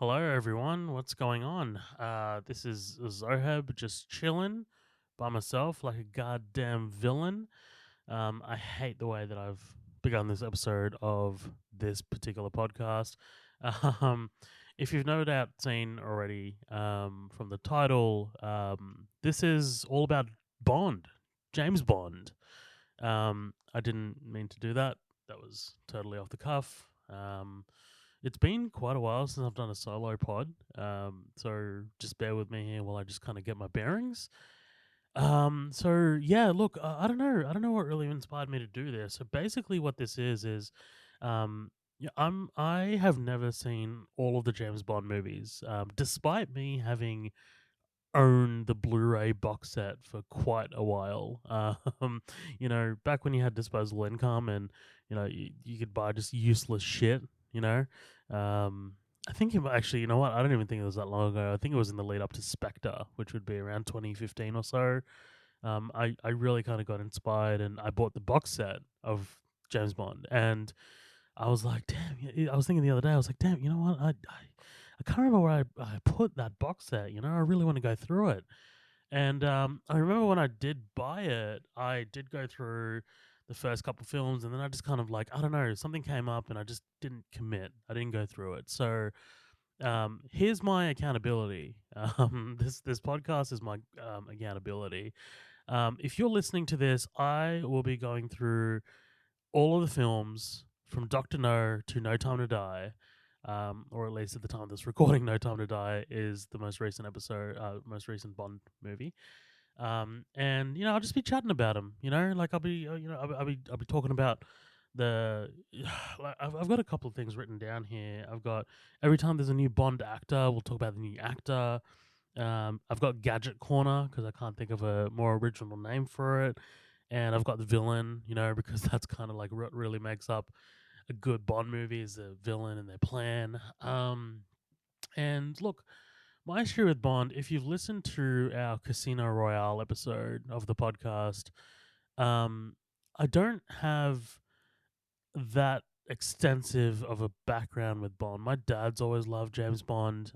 Hello, everyone. What's going on? This is Zoheb just chilling by myself like a goddamn villain. I hate the way that I've begun this episode of this particular podcast. Um, if you've no doubt seen already from the title, this is all about Bond, James Bond. I didn't mean to do that. That was totally off the cuff. It's been quite a while since I've done a solo pod, so just bear with me here while I just kind of get my bearings. So yeah, look, I don't know what really inspired me to do this. So basically, what this is, yeah, I have never seen all of the James Bond movies, despite me having owned the Blu-ray box set for quite a while. Back when you had disposable income and you could buy just useless shit. You know, um, I think actually, you know what? I don't even think it was that long ago. I think it was in the lead up to Spectre, which would be around 2015 or so. I really kind of got inspired and I bought the box set of James Bond, and I was like, damn. I was thinking the other day, I was like, damn. You know what? I can't remember where I put that box set. I really want to go through it. And I remember when I did buy it, I did go through the first couple films, and then I just kind of like, I don't know, something came up, and I just didn't commit. I didn't go through it. So here's my accountability. This podcast is my accountability. If you're listening to this, I will be going through all of the films from Doctor No to No Time to Die, or at least at the time of this recording, No Time to Die is the most recent episode, most recent Bond movie. And I'll just be chatting about them. Like I'll be, I'll be talking about the. Like I've got a couple of things written down here. I've got every time there's a new Bond actor, we'll talk about the new actor. I've got Gadget Corner because I can't think of a more original name for it, and I've got the villain, because that's kind of like what really makes up a good Bond movie is the villain and their plan. And look, my issue with Bond, if you've listened to our Casino Royale episode of the podcast, um, I don't have that extensive of a background with Bond. My dad's always loved James Bond.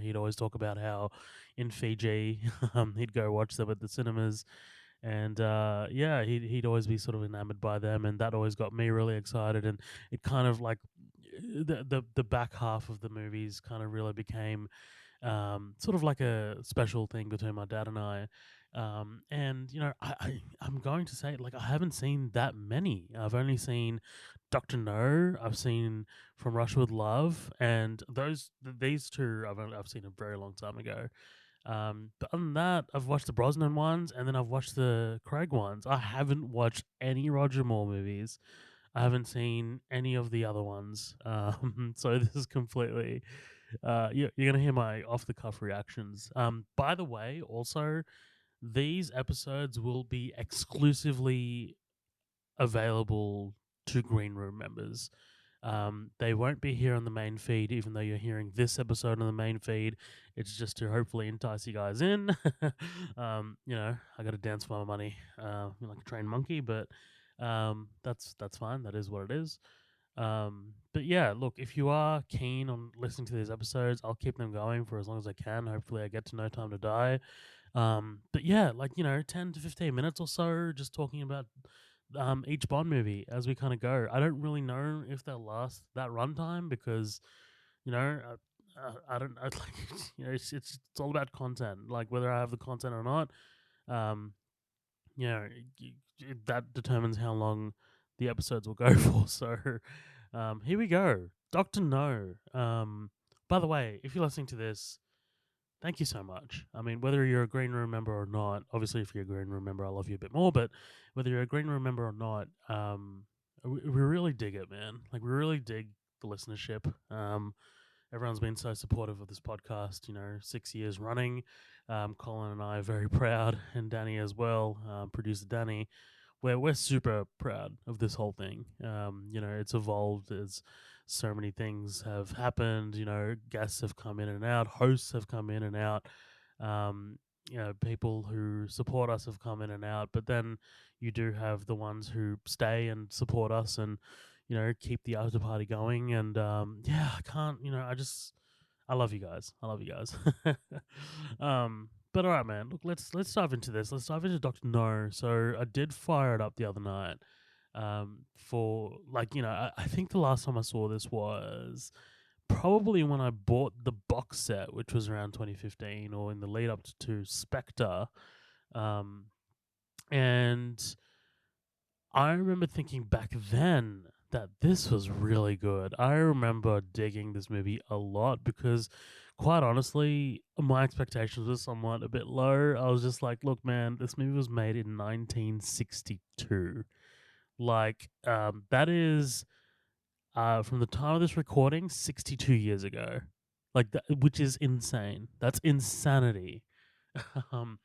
He'd always talk about how in Fiji, he'd go watch them at the cinemas, and yeah, he'd always be sort of enamored by them, and that always got me really excited. And it kind of like the back half of the movies kind of really became sort of like a special thing between my dad and I. And I'm going to say, like, I haven't seen that many. I've only seen Doctor No. I've seen From Russia with Love, and these two I've seen a very long time ago. But other than that, I've watched the Brosnan ones, and then I've watched the Craig ones. I haven't watched any Roger Moore movies. I haven't seen any of the other ones. So this is completely you're gonna hear my off the cuff reactions. By the way, also these episodes will be exclusively available to Green Room members. They won't be here on the main feed, even though you're hearing this episode on the main feed. It's just to hopefully entice you guys in. I got to dance for my money, like a trained monkey, but that's fine. That is what it is. But yeah, look, if you are keen on listening to these episodes, I'll keep them going for as long as I can. Hopefully, I get to No Time to Die. But yeah, 10 to 15 minutes or so, just talking about each Bond movie as we kind of go. I don't really know if they'll last that runtime because I don't like it's all about content, like whether I have the content or not. Um, that determines how long the episodes will go for. So, here we go. Doctor No. By the way, if you're listening to this, thank you so much. I mean, whether you're a Green Room member or not, obviously, if you're a Green Room member, I love you a bit more. But whether you're a Green Room member or not, we really dig it, man. Like, we really dig the listenership. Everyone's been so supportive of this podcast, 6 years running. Colin and I are very proud, and Danny as well, producer Danny. We're super proud of this whole thing. It's evolved as so many things have happened. Guests have come in and out, hosts have come in and out. People who support us have come in and out, but then you do have the ones who stay and support us and keep the after party going. And yeah, I can't. I love you guys. I love you guys. But all right, man. Look, let's dive into this. Let's dive into Doctor No. So I did fire it up the other night. For like I think the last time I saw this was probably when I bought the box set, which was around 2015 or in the lead up to Spectre. Um, and I remember thinking back then that this was really good. I remember digging this movie a lot because, quite honestly, my expectations were somewhat a bit low. I was just like, look, man, this movie was made in 1962. Like, that is from the time of this recording, 62 years ago. Like, that, which is insane. That's insanity. um,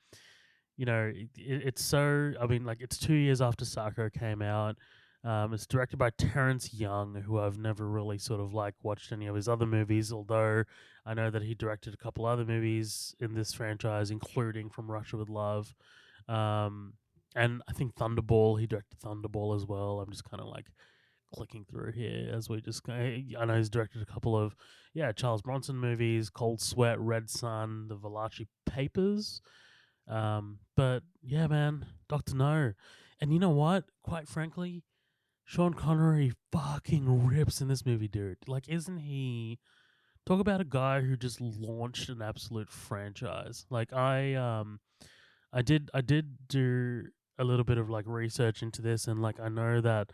it's so. I mean, like it's 2 years after Psycho came out. It's directed by Terrence Young, who I've never really sort of like watched any of his other movies. Although I know that he directed a couple other movies in this franchise, including From Russia with Love, um, and I think Thunderball. He directed Thunderball as well. I'm just kind of like clicking through here as we just go. I know he's directed a couple of Charles Bronson movies, Cold Sweat, Red Sun, The Valachi Papers. But yeah, man, Doctor No. And you know what? Quite frankly, Sean Connery fucking rips in this movie, dude. Like, isn't he? Talk about a guy who just launched an absolute franchise. Like, I did do a little bit of like research into this, and like I know that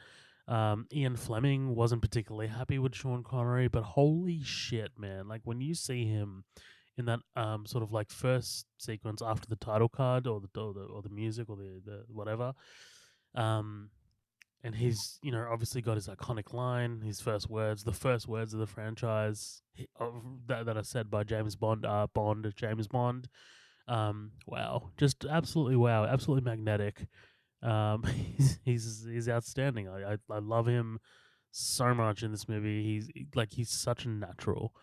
Ian Fleming wasn't particularly happy with Sean Connery, but holy shit, man! Like when you see him in that sort of like first sequence after the title card or the music or the whatever, um, and he's obviously got his iconic line, his first words, the first words of the franchise that are said by James Bond, James Bond. Wow, just absolutely wow, absolutely magnetic. He's outstanding. I love him so much in this movie. He's such a natural.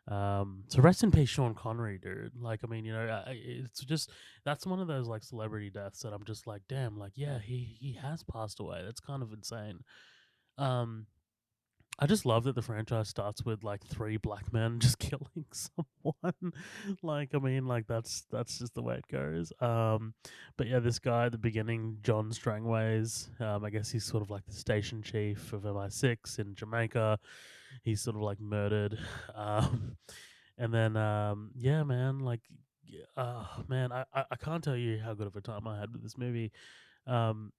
So rest in peace, Sean Connery, dude. Like, I mean, it's just that's one of those like celebrity deaths that I'm just like, damn, like, yeah, he has passed away. That's kind of insane. Um, I just love that the franchise starts with like three black men just killing someone. Like, I mean, like that's just the way it goes. But yeah, this guy at the beginning, John Strangways, I guess he's sort of like the station chief of MI6 in Jamaica. He's sort of like murdered. Um, and then yeah, man, like man, I can't tell you how good of a time I had with this movie. Um,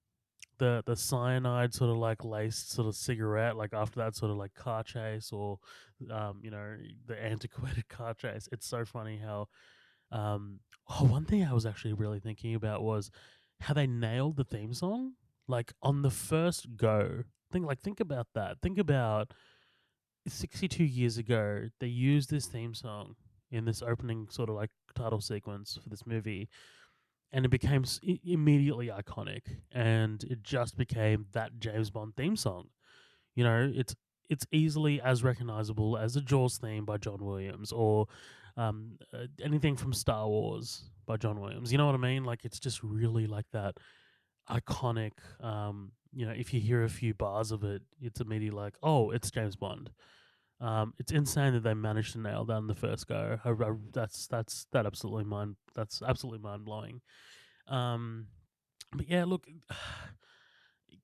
the cyanide sort of like laced sort of cigarette, like after that sort of like car chase or the antiquated car chase. It's so funny how one thing I was actually really thinking about was how they nailed the theme song. Like on the first go. Think about that. Think about 62 years ago, they used this theme song in this opening sort of like title sequence for this movie, and it became immediately iconic, and it just became that James Bond theme song. It's easily as recognizable as the Jaws theme by John Williams or anything from Star Wars by John Williams. You know what I mean? Like it's just really like that iconic. If you hear a few bars of it, it's immediately like, oh, it's James Bond. It's insane that they managed to nail that in the first go. That's absolutely mind blowing. Um, but yeah, look,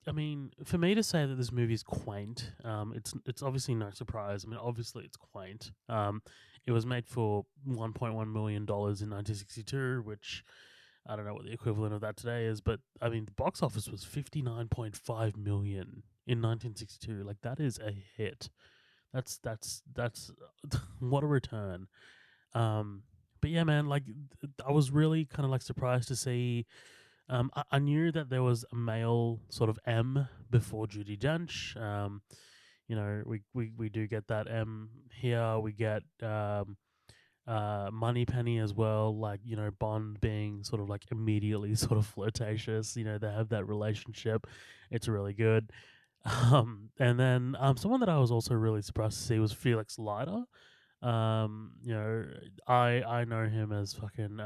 I mean, for me to say that this movie is quaint, it's obviously no surprise. I mean, obviously it's quaint. It was made for $1.1 million in 1962, which I don't know what the equivalent of that today is, but I mean, the box office was 59.5 million in 1962. Like that is a hit. That's what a return. But yeah, man, like I was really kind of like surprised to see. I knew that there was a male sort of M before Judy Dench. We do get that M here. We get Moneypenny as well. Like Bond being sort of like immediately sort of flirtatious. They have that relationship. It's really good. And then someone that I was also really surprised to see was Felix Leiter. I know him as fucking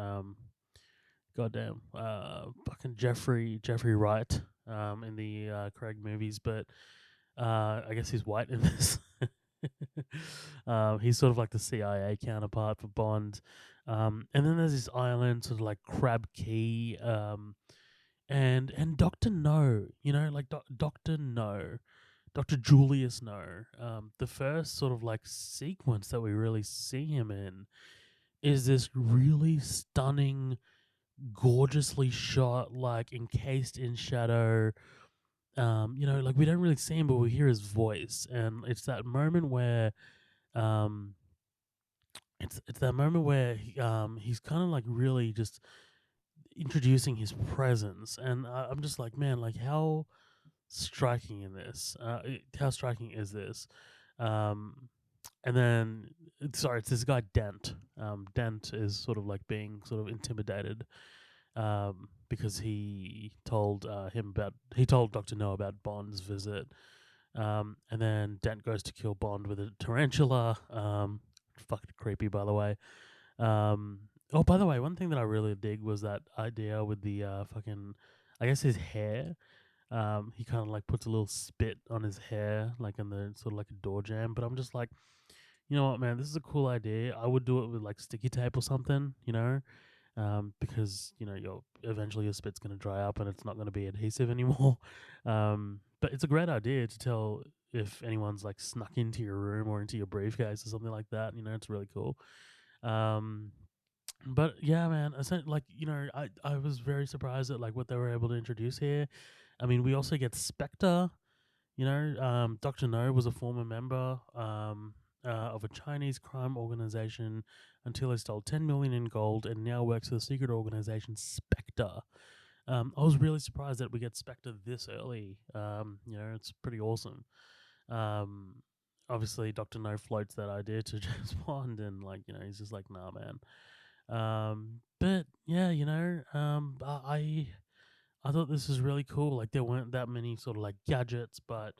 goddamn fucking Jeffrey Wright in the Craig movies, but I guess he's white in this. He's sort of like the CIA counterpart for Bond. And then there's this island, sort of like Crab Key, and Doctor No. You know, like Doctor No, Doctor Julius No. The first sort of like sequence that we really see him in is this really stunning, gorgeously shot, like encased in shadow. Like we don't really see him, but we hear his voice, and it's that moment where, um, it's that moment where he's kind of like really just introducing his presence, and I'm just like, man, like how striking in this, how striking is this? Um, and then, sorry, it's this guy Dent. Dent is sort of like being sort of intimidated, because he told Doctor No about Bond's visit, and then Dent goes to kill Bond with a tarantula. Fucking creepy, by the way. Oh, by the way, one thing that I really dig was that idea with the fucking, I guess his hair. He kind of like puts a little spit on his hair, like in the sort of like a door jam. But I'm just like, you know what, man, this is a cool idea. I would do it with like sticky tape or something, because your eventually your spit's gonna dry up and it's not gonna be adhesive anymore. But it's a great idea to tell if anyone's like snuck into your room or into your briefcase or something like that. It's really cool. Um, but yeah, man, like I was very surprised at like what they were able to introduce here. I mean, we also get Spectre. Dr. No was a former member of a Chinese crime organization until he stole 10 million in gold and now works for the secret organization Spectre. I was really surprised that we get Spectre this early. It's pretty awesome. Um, Obviously, Dr. No floats that idea to James Bond, and he's just like, nah, man. But yeah, I thought this was really cool. Like there weren't that many sort of like gadgets, but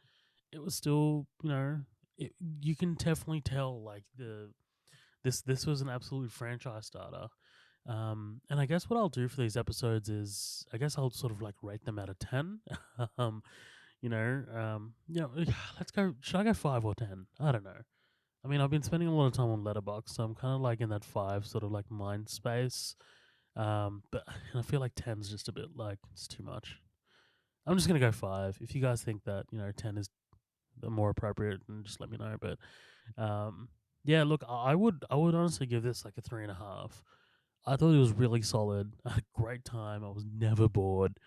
it was still, you can definitely tell like this was an absolute franchise starter. And I guess what I'll do for these episodes is I guess I'll sort of like rate them out of 10. um, let's go. Should I go 5 or 10? I don't know. I mean, I've been spending a lot of time on Letterboxd, so I'm kind of like in that 5 sort of like mind space. But I feel like 10's just a bit like it's too much. I'm just gonna go 5. If you guys think that 10 is the more appropriate, then just let me know. But yeah, look, I would honestly give this like a 3.5. I thought it was really solid. I had a great time. I was never bored.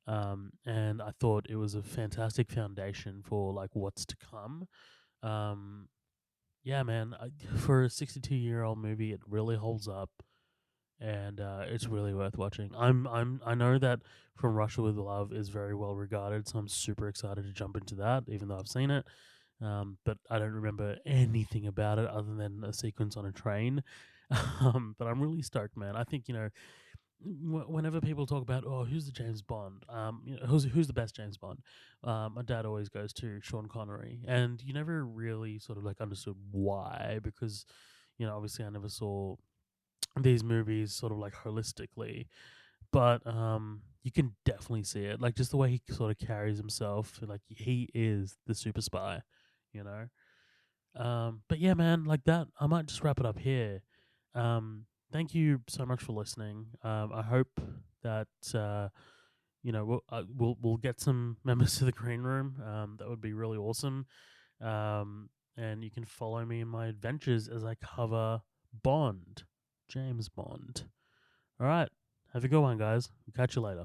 And I thought it was a fantastic foundation for like what's to come. Um, yeah, man, for a 62-year-old movie, it really holds up, and it's really worth watching. I know that From Russia with Love is very well regarded, so I'm super excited to jump into that, even though I've seen it. But I don't remember anything about it other than a sequence on a train. But I'm really stoked, man. I think whenever people talk about who's the James Bond, who's the best James Bond, my dad always goes to Sean Connery, and you never really sort of like understood why, because obviously I never saw these movies sort of like holistically, but you can definitely see it, like just the way he sort of carries himself, like he is the super spy, you know. But yeah, man, like that, I might just wrap it up here. Thank you so much for listening. I hope that we'll get some members to the green room. That would be really awesome. And you can follow me in my adventures as I cover Bond, James Bond. All right, have a good one, guys. Catch you later.